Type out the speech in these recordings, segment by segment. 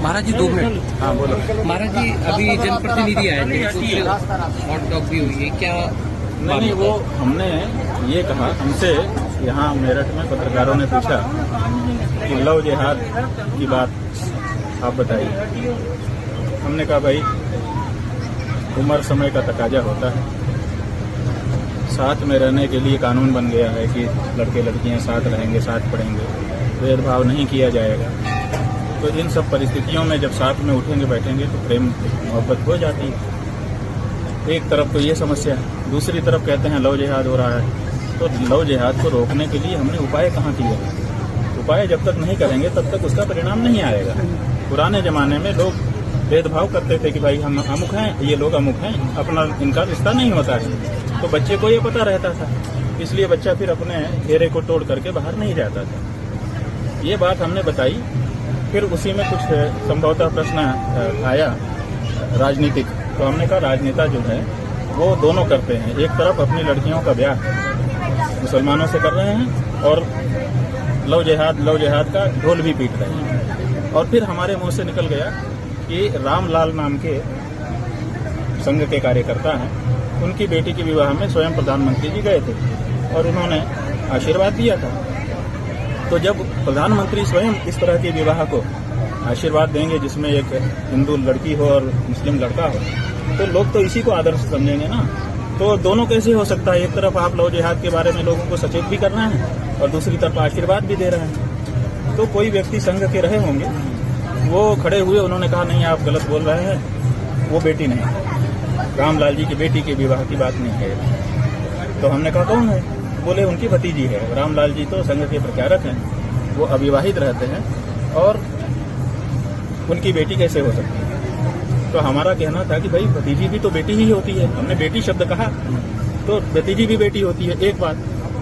महाराज जी 2 minute. हाँ बोलो। महाराज जी अभी जनप्रतिनिधि आए थे, उससे हॉट डॉग भी हुई है क्या? नहीं, वो हमने ये कहा, हमसे यहाँ मेरठ में पत्रकारों ने पूछा कि लव जिहाद की बात आप बताइए। हमने कहा भाई उम्र समय का तकाजा होता है, साथ में रहने के लिए कानून बन गया है कि लड़के लड़कियां साथ रहेंगे, साथ पढ़ेंगे, भेदभाव नहीं किया जाएगा। तो इन सब परिस्थितियों में जब साथ में उठेंगे बैठेंगे तो प्रेम मोहब्बत हो जाती है। एक तरफ तो ये समस्या है, दूसरी तरफ कहते हैं लव जिहाद हो रहा है। तो लव जिहाद को रोकने के लिए हमने उपाय कहाँ किए? उपाय जब तक नहीं करेंगे तब तक उसका परिणाम नहीं आएगा। पुराने जमाने में लोग भेदभाव करते थे कि भाई हम अमुक हैं, ये लोग अमुक हैं, अपना इनका रिश्ता नहीं होता है। तो बच्चे को ये पता रहता था, इसलिए बच्चा फिर अपने घेरे को तोड़ करके बाहर नहीं जाता था। ये बात हमने बताई। फिर उसी में कुछ संभवतः प्रश्न आया राजनीतिक। तो हमने कहा राजनेता जो है वो दोनों करते हैं, एक तरफ अपनी लड़कियों का ब्याह मुसलमानों से कर रहे हैं और लव जिहाद का ढोल भी पीट रहे हैं। और फिर हमारे मुंह से निकल गया कि रामलाल नाम के संघ के कार्यकर्ता हैं, उनकी बेटी के विवाह में स्वयं प्रधानमंत्री जी गए थे और उन्होंने आशीर्वाद दिया था। तो जब प्रधानमंत्री स्वयं इस तरह के विवाह को आशीर्वाद देंगे जिसमें एक हिंदू लड़की हो और मुस्लिम लड़का हो, तो लोग तो इसी को आदर्श समझेंगे ना। तो दोनों कैसे हो सकता है? एक तरफ आप लव जिहाद के बारे में लोगों को सचेत भी कर रहे हैं और दूसरी तरफ आशीर्वाद भी दे रहे हैं। तो कोई व्यक्ति संघ के रहे होंगे, वो खड़े हुए, उन्होंने कहा नहीं आप गलत बोल रहे हैं, वो बेटी नहीं, रामलाल जी की बेटी के विवाह की बात नहीं है। तो हमने कहा कौन है? बोले उनकी भतीजी है। रामलाल जी तो संघ के प्रचारक हैं, वो अविवाहित रहते हैं और उनकी बेटी कैसे हो सकती है? तो हमारा कहना था कि भाई भतीजी भी तो बेटी ही होती है। हमने बेटी शब्द कहा तो भतीजी भी बेटी होती है, एक बात।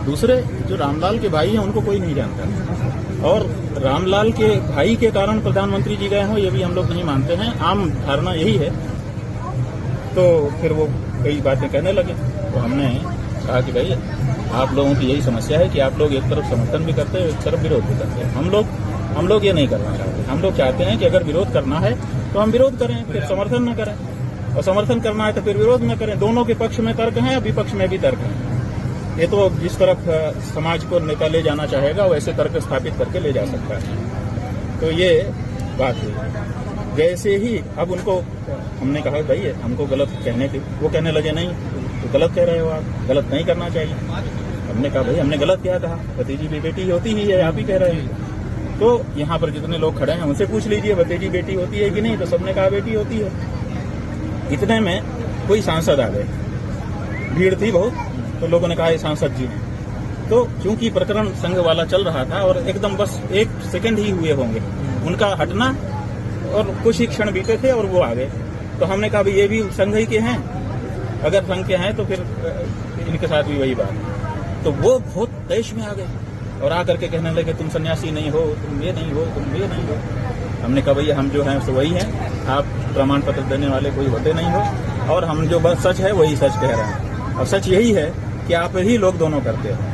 दूसरे जो रामलाल के भाई हैं उनको कोई नहीं जानता और रामलाल के भाई के कारण प्रधानमंत्री जी गए हों ये भी हम लोग नहीं मानते हैं, आम धारणा यही है। तो फिर वो कई बातें कहने लगे। तो हमने कहा कि भाई आप लोगों की यही समस्या है कि आप लोग एक तरफ समर्थन भी करते हैं, एक तरफ विरोध भी करते हैं। हम लोग ये नहीं करना चाहते। हम लोग चाहते हैं कि अगर विरोध करना है तो हम विरोध करें, फिर समर्थन न करें, और समर्थन करना है तो फिर विरोध न करें। दोनों के पक्ष में तर्क हैं, विपक्ष में भी तर्क हैं। ये तो जिस तरफ समाज को नेता ले जाना चाहेगा वैसे तर्क स्थापित करके ले जा सकता है। तो ये बात हुई। जैसे ही अब उनको हमने कहा भाई हमको गलत कहने के, वो कहने लगे नहीं तो गलत कह रहे हो आप, गलत नहीं करना चाहिए। हमने कहा भाई हमने गलत क्या कहा? भतीजी भी बेटी होती ही है, आप ही कह रहे हैं। तो यहाँ पर जितने लोग खड़े हैं उनसे पूछ लीजिए भतीजी बेटी होती है कि नहीं, तो सबने कहा बेटी होती है। इतने में कोई सांसद आ गए, भीड़ थी बहुत, तो लोगों ने कहा ये सांसद जी हैं। तो चूंकि प्रकरण संघ वाला चल रहा था और एकदम बस 1 सेकंड ही हुए होंगे उनका हटना और कुछ ही क्षण बीते थे और वो आ गए। तो हमने कहा भाई ये भी संघ ही के हैं, अगर संघ के हैं तो फिर इनके साथ भी वही बात। तो वो बहुत देश में आ गए और आकर के कहने लगे तुम सन्यासी नहीं हो, तुम ये नहीं हो, तुम ये नहीं हो। हमने कहा भैया हम जो हैं तो वही हैं, आप प्रमाण पत्र देने वाले कोई होते नहीं हो और हम जो बस सच है वही सच कह रहे हैं। और सच यही है कि आप ही लोग दोनों करते हो।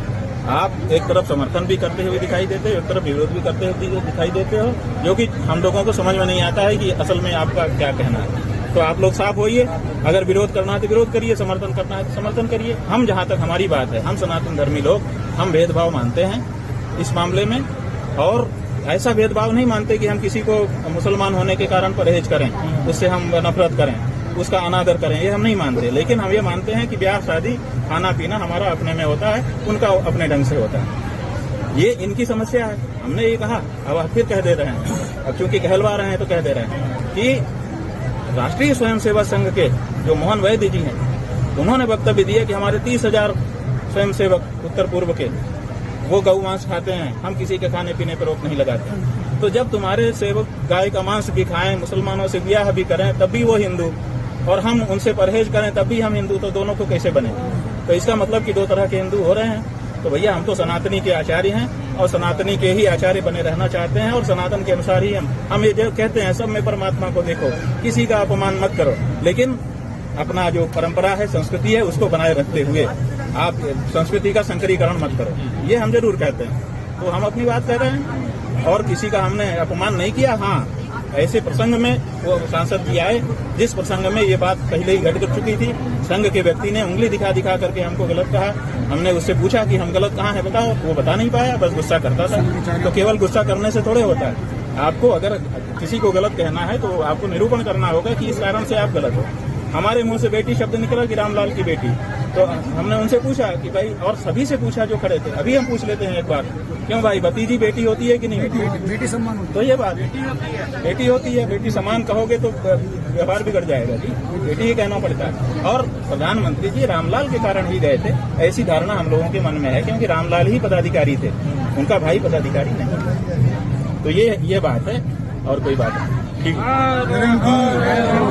आप एक तरफ समर्थन भी करते हुए दिखाई देते हो, एक तरफ विरोध भी करते हुए दिखाई देते हो, जो कि हम लोगों को समझ में नहीं आता है कि असल में आपका क्या कहना है। तो आप लोग साफ होइए, अगर विरोध करना है तो विरोध करिए, समर्थन करना है तो समर्थन करिए। हम जहां तक हमारी बात है, हम सनातन धर्मी लोग, हम भेदभाव मानते हैं इस मामले में, और ऐसा भेदभाव नहीं मानते कि हम किसी को मुसलमान होने के कारण परहेज करें, उससे हम नफरत करें, उसका अनादर करें, ये हम नहीं मानते। लेकिन हम ये मानते हैं कि ब्याह शादी खाना पीना हमारा अपने में होता है, उनका अपने ढंग से होता है। ये इनकी समस्या है, हमने ये कहा। अब आप फिर कह दे रहे हैं, अब चूंकि कहलवा रहे हैं तो कह दे रहे हैं कि राष्ट्रीय स्वयंसेवक संघ के जो मोहन वैद्य जी हैं उन्होंने वक्तव्य दिया कि हमारे 30,000 स्वयंसेवक उत्तर पूर्व के वो गौ मांस खाते हैं, हम किसी के खाने पीने पर रोक नहीं लगाते। तो जब तुम्हारे सेवक गाय का मांस भी खाएं, मुसलमानों से ब्याह भी करें तब भी वो हिंदू, और हम उनसे परहेज करें तब भी हम हिंदू, तो दोनों को कैसे बने? तो इसका मतलब कि 2 तरह के हिंदू हो रहे हैं। तो भैया हम तो सनातनी के आचार्य हैं और सनातनी के ही आचार्य बने रहना चाहते हैं और सनातन के अनुसार ही हम ये जो कहते हैं सब में परमात्मा को देखो, किसी का अपमान मत करो, लेकिन अपना जो परंपरा है, संस्कृति है, उसको बनाए रखते हुए आप संस्कृति का संकरीकरण मत करो, ये हम जरूर कहते हैं। तो हम अपनी बात कह रहे हैं और किसी का हमने अपमान नहीं किया। हाँ, ऐसे प्रसंग में वो सांसद जी आए जिस प्रसंग में ये बात पहले ही घट कर चुकी थी। संघ के व्यक्ति ने उंगली दिखा दिखा करके हमको गलत कहा। हमने उससे पूछा कि हम गलत कहाँ है बताओ, वो बता नहीं पाया, बस गुस्सा करता था। तो केवल गुस्सा करने से थोड़े होता है, आपको अगर किसी को गलत कहना है तो आपको निरूपण करना होगा कि इस कारण से आप गलत हो। हमारे मुंह से बेटी शब्द निकला कि रामलाल की बेटी, तो हमने उनसे पूछा कि भाई, और सभी से पूछा जो खड़े थे, अभी हम पूछ लेते हैं एक बार, क्यों भाई भतीजी बेटी होती है कि नहीं होती? बेटी सम्मान तो ये बात बेटी होती है, बेटी समान कहोगे तो व्यवहार बिगड़ जाएगा जी, बेटी ही कहना पड़ता है। और प्रधानमंत्री जी रामलाल के कारण ही गए थे, ऐसी धारणा हम लोगों के मन में है, क्योंकि रामलाल ही पदाधिकारी थे, उनका भाई पदाधिकारी नहीं। तो ये बात है और कोई बात नहीं। ठीक है।